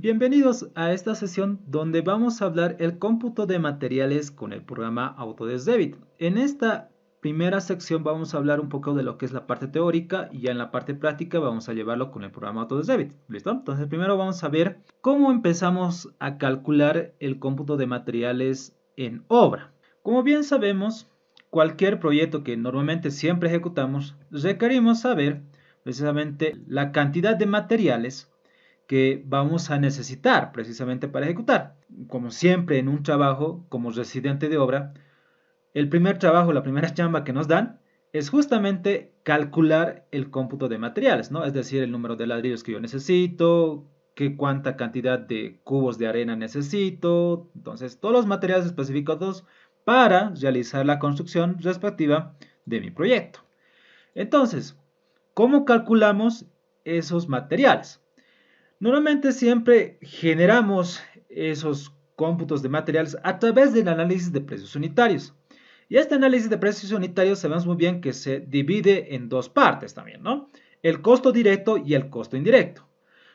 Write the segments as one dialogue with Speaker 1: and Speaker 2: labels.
Speaker 1: Bienvenidos a esta sesión donde vamos a hablar el cómputo de materiales con el programa Autodesk Revit. En esta primera sección vamos a hablar un poco de lo que es la parte teórica y ya en la parte práctica vamos a llevarlo con el programa Autodesk Revit. ¿Listo? Entonces primero vamos a ver cómo empezamos a calcular el cómputo de materiales en obra. Como bien sabemos, cualquier proyecto que normalmente siempre ejecutamos, requerimos saber precisamente la cantidad de materiales que vamos a necesitar precisamente para ejecutar. Como siempre en un trabajo como residente de obra, el primer trabajo, la primera chamba que nos dan es justamente calcular el cómputo de materiales, ¿no? Es decir, el número de ladrillos que yo necesito, cuánta cantidad de cubos de arena necesito, entonces todos los materiales especificados para realizar la construcción respectiva de mi proyecto. Entonces, ¿cómo calculamos esos materiales? Normalmente siempre generamos esos cómputos de materiales a través del análisis de precios unitarios. Y este análisis de precios unitarios sabemos muy bien que se divide en dos partes también, ¿no? El costo directo y el costo indirecto.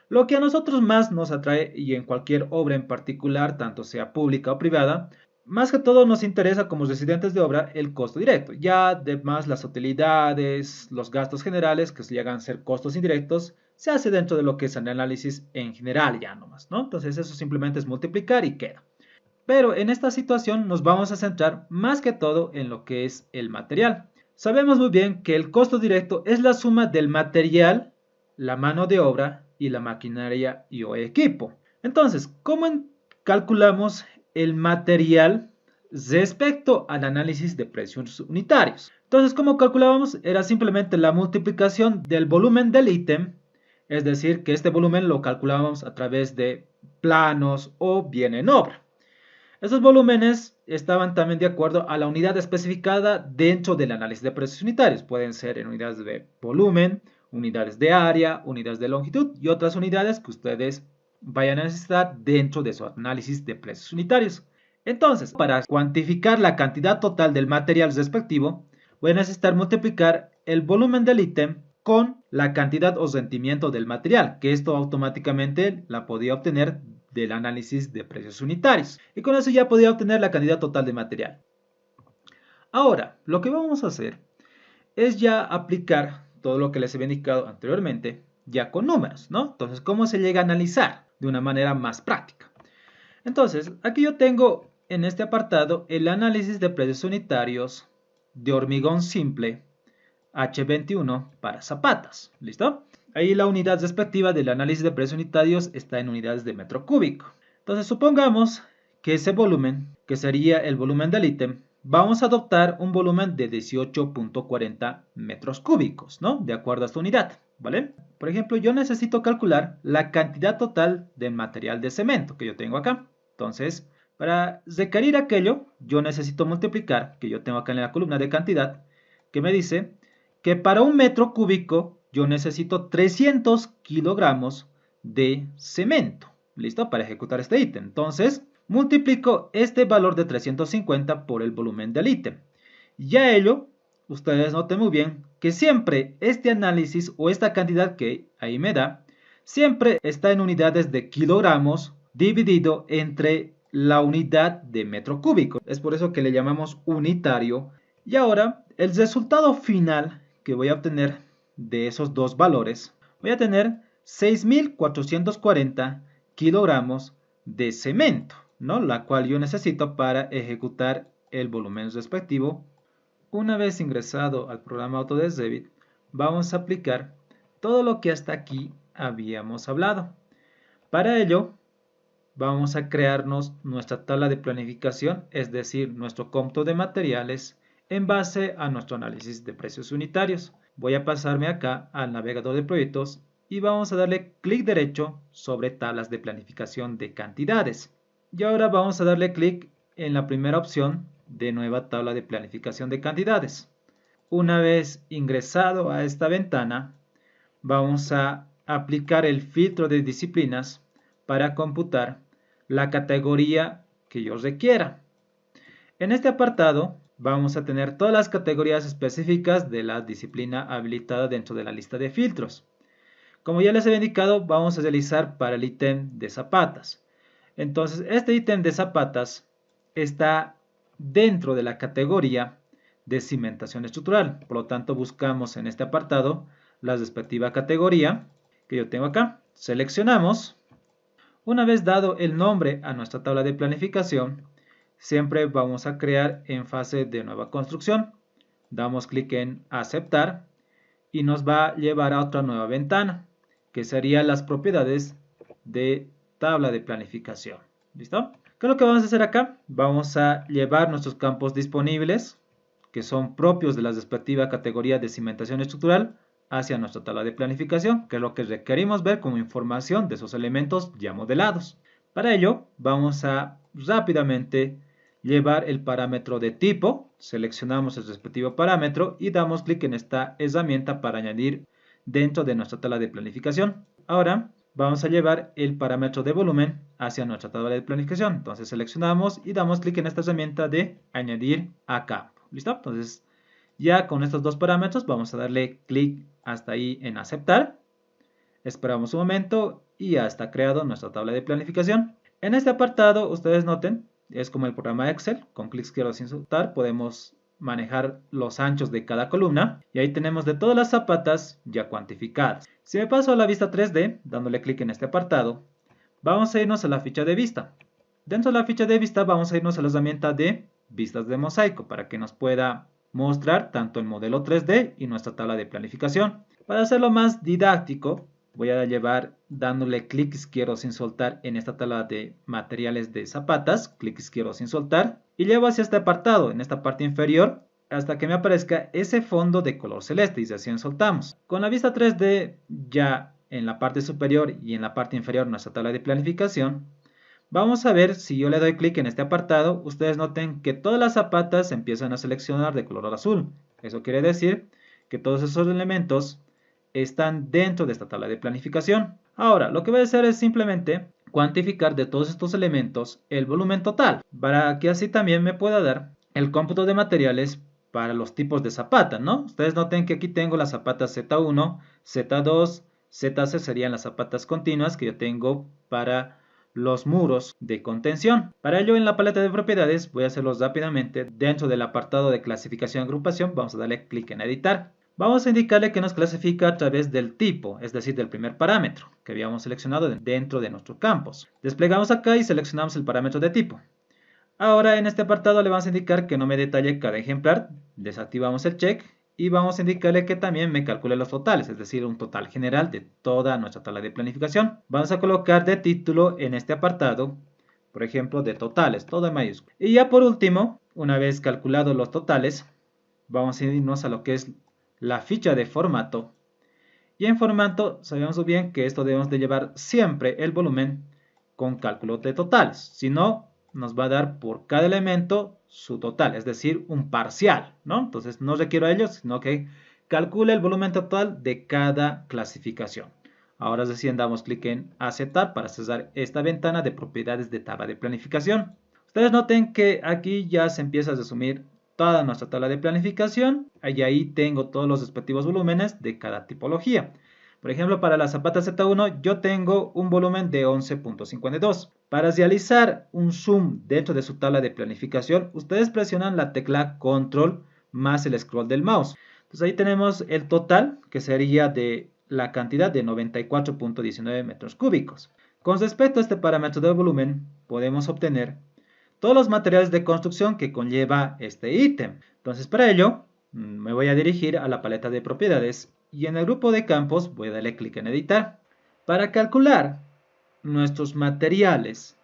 Speaker 1: Lo que a nosotros más nos atrae, y en cualquier obra en particular, tanto sea pública o privada, más que todo nos interesa como residentes de obra el costo directo. Ya además las utilidades, los gastos generales, que llegan a ser costos indirectos, se hace dentro de lo que es el análisis en general ya nomás, ¿no? Entonces eso simplemente es multiplicar y queda. Pero en esta situación nos vamos a centrar más que todo en lo que es el material. Sabemos muy bien que el costo directo es la suma del material, la mano de obra y la maquinaria y o equipo. Entonces, ¿cómo calculamos el material respecto al análisis de precios unitarios? Entonces, ¿cómo calculábamos? Era simplemente la multiplicación del volumen del ítem, es decir, que este volumen lo calculábamos a través de planos o bien en obra. Esos volúmenes estaban también de acuerdo a la unidad especificada dentro del análisis de precios unitarios. Pueden ser en unidades de volumen, unidades de área, unidades de longitud y otras unidades que ustedes vayan a necesitar dentro de su análisis de precios unitarios. Entonces, para cuantificar la cantidad total del material respectivo, voy a necesitar multiplicar el volumen del ítem con la cantidad o rendimiento del material, que esto automáticamente la podía obtener del análisis de precios unitarios. Y con eso ya podía obtener la cantidad total de material. Ahora, lo que vamos a hacer es ya aplicar todo lo que les había indicado anteriormente, ya con números, ¿no? Entonces, ¿cómo se llega a analizar de una manera más práctica? Entonces, aquí yo tengo en este apartado el análisis de precios unitarios de hormigón simple H21 para zapatas. ¿Listo? Ahí la unidad respectiva del análisis de precios unitarios está en unidades de metro cúbico. Entonces, supongamos que ese volumen, que sería el volumen del ítem, vamos a adoptar un volumen de 18.40 metros cúbicos, ¿no? De acuerdo a esta unidad, ¿vale? Por ejemplo, yo necesito calcular la cantidad total de material de cemento que yo tengo acá. Entonces, para requerir aquello, yo necesito multiplicar, que yo tengo acá en la columna de cantidad, que me dice que para un metro cúbico yo necesito 300 kilogramos de cemento. ¿Listo? Para ejecutar este ítem. Entonces, multiplico este valor de 350 por el volumen del ítem. Ya ello, ustedes noten muy bien que siempre este análisis o esta cantidad que ahí me da, siempre está en unidades de kilogramos dividido entre la unidad de metro cúbico. Es por eso que le llamamos unitario. Y ahora, el resultado final que voy a obtener de esos dos valores, voy a tener 6.440 kilogramos de cemento, ¿no? La cual yo necesito para ejecutar el volumen respectivo. Una vez ingresado al programa Autodesk Revit, vamos a aplicar todo lo que hasta aquí habíamos hablado. Para ello, vamos a crearnos nuestra tabla de planificación, es decir, nuestro cómputo de materiales en base a nuestro análisis de precios unitarios. Voy a pasarme acá al navegador de proyectos y vamos a darle clic derecho sobre tablas de planificación de cantidades. Y ahora vamos a darle clic en la primera opción de nueva tabla de planificación de cantidades. Una vez ingresado a esta ventana, vamos a aplicar el filtro de disciplinas para computar la categoría que yo requiera. En este apartado vamos a tener todas las categorías específicas de la disciplina habilitada dentro de la lista de filtros. Como ya les había indicado, vamos a realizar para el ítem de zapatas. Entonces, este ítem de zapatas está dentro de la categoría de cimentación estructural. Por lo tanto, buscamos en este apartado la respectiva categoría que yo tengo acá. Seleccionamos. Una vez dado el nombre a nuestra tabla de planificación, siempre vamos a crear en fase de nueva construcción. Damos clic en aceptar y nos va a llevar a otra nueva ventana, que serían las propiedades de tabla de planificación. ¿Listo? ¿Qué es lo que vamos a hacer acá? Vamos a llevar nuestros campos disponibles, que son propios de la respectiva categoría de cimentación estructural, hacia nuestra tabla de planificación, que es lo que requerimos ver como información de esos elementos ya modelados. Para ello, vamos a rápidamente llevar el parámetro de tipo, seleccionamos el respectivo parámetro y damos clic en esta herramienta para añadir dentro de nuestra tabla de planificación. Ahora vamos a llevar el parámetro de volumen hacia nuestra tabla de planificación. Entonces seleccionamos y damos clic en esta herramienta de añadir a campo. ¿Listo? Entonces ya con estos dos parámetros vamos a darle clic hasta ahí en aceptar. Esperamos un momento y ya está creado nuestra tabla de planificación. En este apartado ustedes noten, es como el programa Excel, con clic izquierdo sin soltar podemos manejar los anchos de cada columna y ahí tenemos de todas las zapatas ya cuantificadas. Si me paso a la vista 3D, dándole clic en este apartado, vamos a irnos a la ficha de vista. Dentro de la ficha de vista vamos a irnos a la herramienta de vistas de mosaico para que nos pueda mostrar tanto el modelo 3D y nuestra tabla de planificación. Para hacerlo más didáctico, voy a llevar dándole clic izquierdo sin soltar en esta tabla de materiales de zapatas, clic izquierdo sin soltar, y llevo hacia este apartado, en esta parte inferior, hasta que me aparezca ese fondo de color celeste y recién soltamos. Con la vista 3D ya en la parte superior y en la parte inferior nuestra tabla de planificación, vamos a ver si yo le doy clic en este apartado, ustedes noten que todas las zapatas empiezan a seleccionar de color azul. Eso quiere decir que todos esos elementos están dentro de esta tabla de planificación. Ahora, lo que voy a hacer es simplemente cuantificar de todos estos elementos el volumen total, para que así también me pueda dar el cómputo de materiales para los tipos de zapata, ¿no? Ustedes noten que aquí tengo las zapatas Z1, Z2, ZC serían las zapatas continuas que yo tengo para los muros de contención. Para ello en la paleta de propiedades voy a hacerlos rápidamente. Dentro del apartado de clasificación y agrupación vamos a darle clic en editar. Vamos a indicarle que nos clasifica a través del tipo, es decir, del primer parámetro que habíamos seleccionado dentro de nuestros campos. Desplegamos acá y seleccionamos el parámetro de tipo. Ahora en este apartado le vamos a indicar que no me detalle cada ejemplar, desactivamos el check y vamos a indicarle que también me calcule los totales, es decir, un total general de toda nuestra tabla de planificación. Vamos a colocar de título en este apartado, por ejemplo, de totales, todo en mayúscula. Y ya por último, una vez calculados los totales, vamos a irnos a lo que es la ficha de formato. Y en formato sabemos bien que esto debemos de llevar siempre el volumen con cálculo de totales. Si no, nos va a dar por cada elemento su total, es decir, un parcial, ¿no? Entonces no requiero a ellos, sino que calcule el volumen total de cada clasificación. Ahora recién damos clic en aceptar para cerrar esta ventana de propiedades de tabla de planificación. Ustedes noten que aquí ya se empieza a resumir toda nuestra tabla de planificación y ahí tengo todos los respectivos volúmenes de cada tipología. Por ejemplo, para la zapata Z1 yo tengo un volumen de 11.52. Para realizar un zoom dentro de su tabla de planificación, ustedes presionan la tecla control más el scroll del mouse. Entonces ahí tenemos el total, que sería de la cantidad de 94.19 metros cúbicos. Con respecto a este parámetro de volumen, podemos obtener todos los materiales de construcción que conlleva este ítem. Entonces para ello me voy a dirigir a la paleta de propiedades y en el grupo de campos voy a darle clic en editar. Para calcular nuestros materiales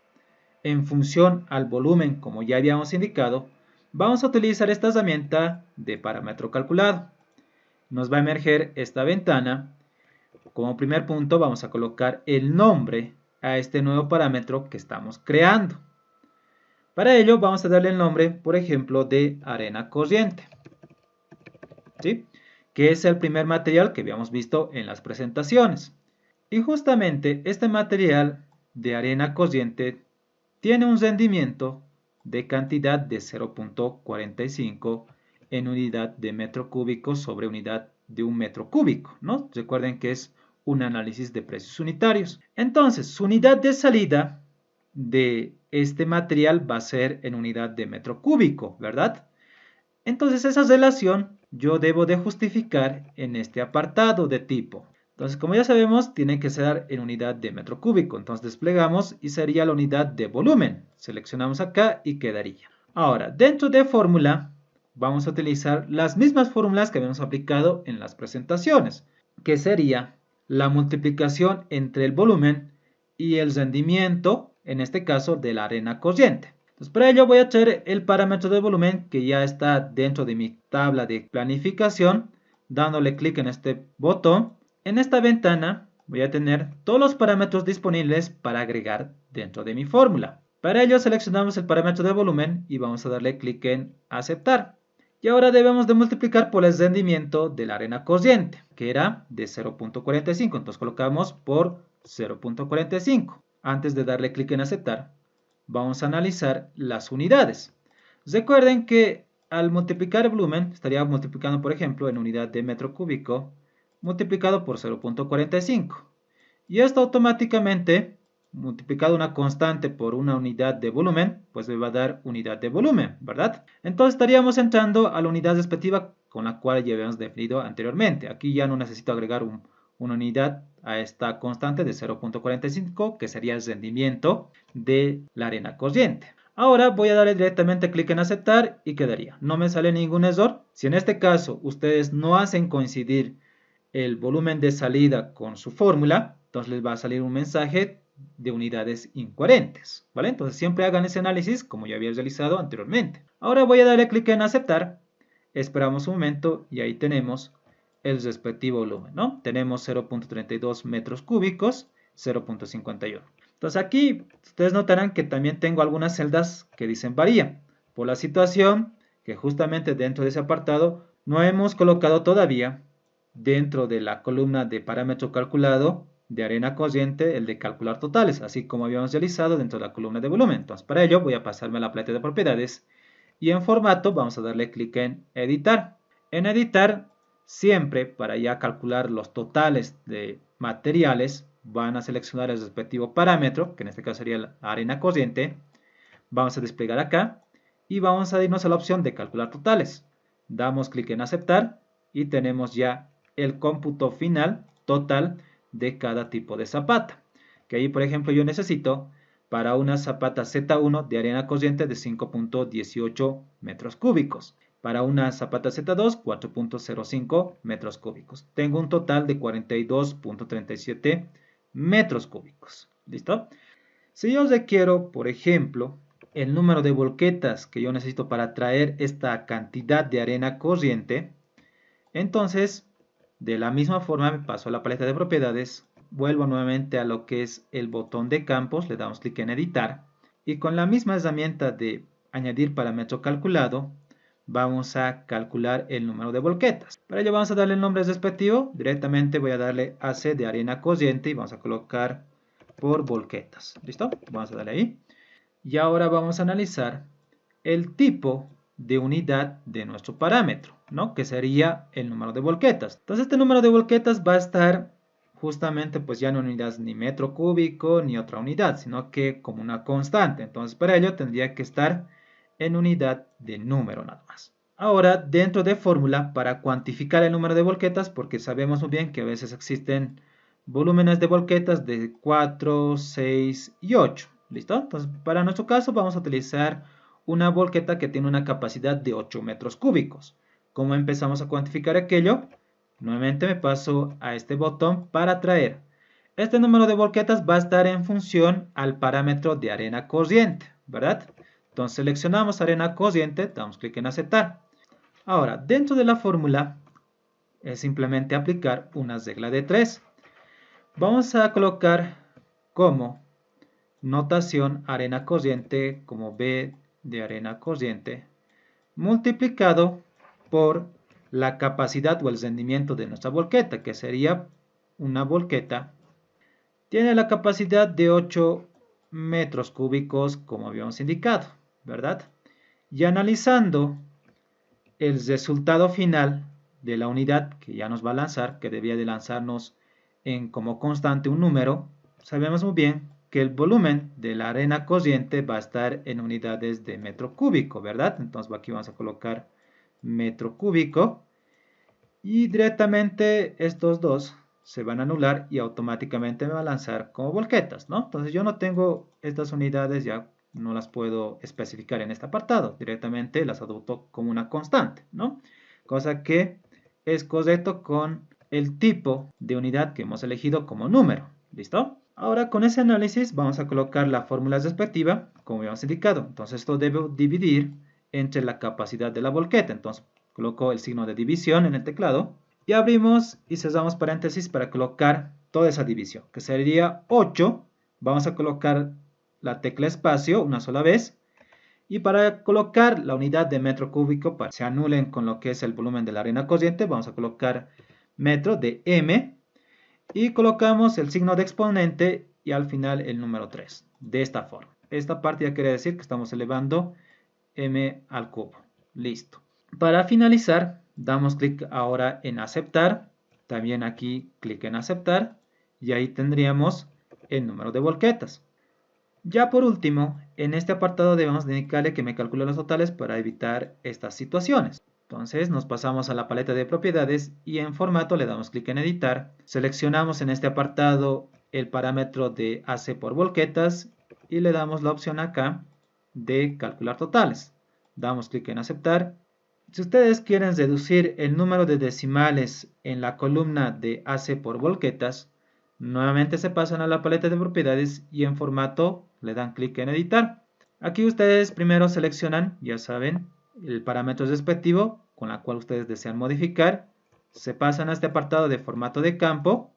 Speaker 1: en función al volumen como ya habíamos indicado, vamos a utilizar esta herramienta de parámetro calculado. Nos va a emerger esta ventana. Como primer punto vamos a colocar el nombre a este nuevo parámetro que estamos creando. Para ello vamos a darle el nombre, por ejemplo, de arena corriente, ¿sí? Que es el primer material que habíamos visto en las presentaciones. Y justamente este material de arena corriente tiene un rendimiento de cantidad de 0.45 en unidad de metro cúbico sobre unidad de un metro cúbico, ¿no? Recuerden que es un análisis de precios unitarios. Entonces, su unidad de salida de este material va a ser en unidad de metro cúbico, ¿verdad? Entonces, esa relación yo debo de justificar en este apartado de tipo. Entonces, como ya sabemos, tiene que ser en unidad de metro cúbico. Entonces, desplegamos y sería la unidad de volumen. Seleccionamos acá y quedaría. Ahora, dentro de fórmula, vamos a utilizar las mismas fórmulas que habíamos aplicado en las presentaciones, que sería la multiplicación entre el volumen y el rendimiento, en este caso, de la arena corriente. Entonces, para ello voy a traer el parámetro de volumen que ya está dentro de mi tabla de planificación, dándole clic en este botón. En esta ventana voy a tener todos los parámetros disponibles para agregar dentro de mi fórmula. Para ello seleccionamos el parámetro de volumen y vamos a darle clic en aceptar. Y ahora debemos de multiplicar por el rendimiento de la arena corriente, que era de 0.45. Entonces colocamos por 0.45. Antes de darle clic en aceptar, vamos a analizar las unidades. Recuerden que al multiplicar el volumen, estaría multiplicando, por ejemplo, en unidad de metro cúbico, multiplicado por 0.45. Y esto automáticamente, multiplicado una constante por una unidad de volumen, pues me va a dar unidad de volumen, ¿verdad? Entonces estaríamos entrando a la unidad respectiva con la cual ya habíamos definido anteriormente. Aquí ya no necesito agregar una unidad a esta constante de 0.45, que sería el rendimiento de la arena corriente. Ahora voy a darle directamente clic en aceptar y quedaría. No me sale ningún error. Si en este caso ustedes no hacen coincidir el volumen de salida con su fórmula, entonces les va a salir un mensaje de unidades incoherentes, ¿vale? Entonces siempre hagan ese análisis como ya había realizado anteriormente. Ahora voy a darle clic en aceptar, esperamos un momento y ahí tenemos el respectivo volumen, ¿no? Tenemos 0.32 metros cúbicos, 0.51. Entonces aquí ustedes notarán que también tengo algunas celdas que dicen varía, por la situación que justamente dentro de ese apartado no hemos colocado todavía dentro de la columna de parámetro calculado de arena corriente el de calcular totales, así como habíamos realizado dentro de la columna de volumen. Entonces para ello voy a pasarme a la planta de propiedades y en formato vamos a darle clic en editar. En editar siempre para ya calcular los totales de materiales van a seleccionar el respectivo parámetro, que en este caso sería la arena corriente. Vamos a desplegar acá y vamos a irnos a la opción de calcular totales. Damos clic en aceptar y tenemos ya el cómputo final total de cada tipo de zapata. Que ahí, por ejemplo, yo necesito para una zapata Z1 de arena corriente de 5.18 metros cúbicos. Para una zapata Z2, 4.05 metros cúbicos. Tengo un total de 42.37 metros cúbicos. ¿Listo? Si yo requiero, por ejemplo, el número de volquetas que yo necesito para traer esta cantidad de arena corriente, entonces, de la misma forma me paso a la paleta de propiedades, vuelvo nuevamente a lo que es el botón de campos, le damos clic en editar y con la misma herramienta de añadir parámetro calculado, vamos a calcular el número de volquetas. Para ello vamos a darle el nombre respectivo, directamente voy a darle AC de arena corriente y vamos a colocar por volquetas. ¿Listo? Vamos a darle ahí. Y ahora vamos a analizar el tipo de unidad de nuestro parámetro, ¿no? Que sería el número de volquetas. Entonces este número de volquetas va a estar justamente pues ya no en unidades ni metro cúbico ni otra unidad, sino que como una constante. Entonces para ello tendría que estar en unidad de número nada más. Ahora dentro de fórmula para cuantificar el número de volquetas, porque sabemos muy bien que a veces existen volúmenes de volquetas de 4, 6 y 8. ¿Listo? Entonces para nuestro caso vamos a utilizar una volqueta que tiene una capacidad de 8 metros cúbicos. ¿Cómo empezamos a cuantificar aquello? Nuevamente me paso a este botón para traer. Este número de volquetas va a estar en función al parámetro de arena corriente, ¿verdad? Entonces seleccionamos arena corriente, damos clic en aceptar. Ahora, dentro de la fórmula es simplemente aplicar una regla de 3. Vamos a colocar como notación arena corriente como B de arena corriente multiplicado por la capacidad o el rendimiento de nuestra volqueta, que sería una volqueta, tiene la capacidad de 8 metros cúbicos como habíamos indicado, ¿verdad? Y analizando el resultado final de la unidad que ya nos va a lanzar, que debía de lanzarnos como constante un número, sabemos muy bien que el volumen de la arena cociente va a estar en unidades de metro cúbico, ¿verdad? Entonces aquí vamos a colocar metro cúbico y directamente estos dos se van a anular y automáticamente me va a lanzar como volquetas, ¿no? Entonces yo no tengo estas unidades, ya no las puedo especificar en este apartado, directamente las adopto como una constante, ¿no? Cosa que es correcto con el tipo de unidad que hemos elegido como número, ¿listo? Ahora con ese análisis vamos a colocar la fórmula respectiva, como habíamos indicado. Entonces esto debe dividir entre la capacidad de la volqueta. Entonces coloco el signo de división en el teclado y abrimos y cerramos paréntesis para colocar toda esa división, que sería 8. Vamos a colocar la tecla espacio una sola vez. Y para colocar la unidad de metro cúbico, para que se anulen con lo que es el volumen de la arena cociente, vamos a colocar metro de m y colocamos el signo de exponente y al final el número 3. De esta forma. Esta parte ya quiere decir que estamos elevando m al cubo. Listo. Para finalizar, damos clic ahora en aceptar. También aquí clic en aceptar. Y ahí tendríamos el número de volquetas. Ya por último, en este apartado debemos indicarle que me calcule los totales para evitar estas situaciones. Entonces nos pasamos a la paleta de propiedades y en formato le damos clic en editar. Seleccionamos en este apartado el parámetro de AC por volquetas y le damos la opción acá de calcular totales. Damos clic en aceptar. Si ustedes quieren reducir el número de decimales en la columna de AC por volquetas, nuevamente se pasan a la paleta de propiedades y en formato le dan clic en editar. Aquí ustedes primero seleccionan, ya saben, el parámetro respectivo con la cual ustedes desean modificar. Se pasan a este apartado de formato de campo.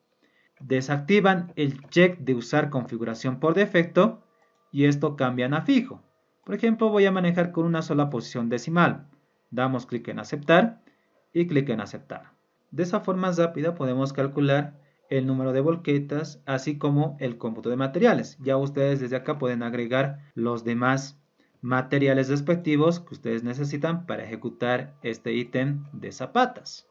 Speaker 1: Desactivan el check de usar configuración por defecto y esto cambian a fijo. Por ejemplo, voy a manejar con una sola posición decimal. Damos clic en aceptar y clic en aceptar. De esa forma rápida podemos calcular el número de volquetas, así como el cómputo de materiales. Ya ustedes desde acá pueden agregar los demás materiales respectivos que ustedes necesitan para ejecutar este ítem de zapatas.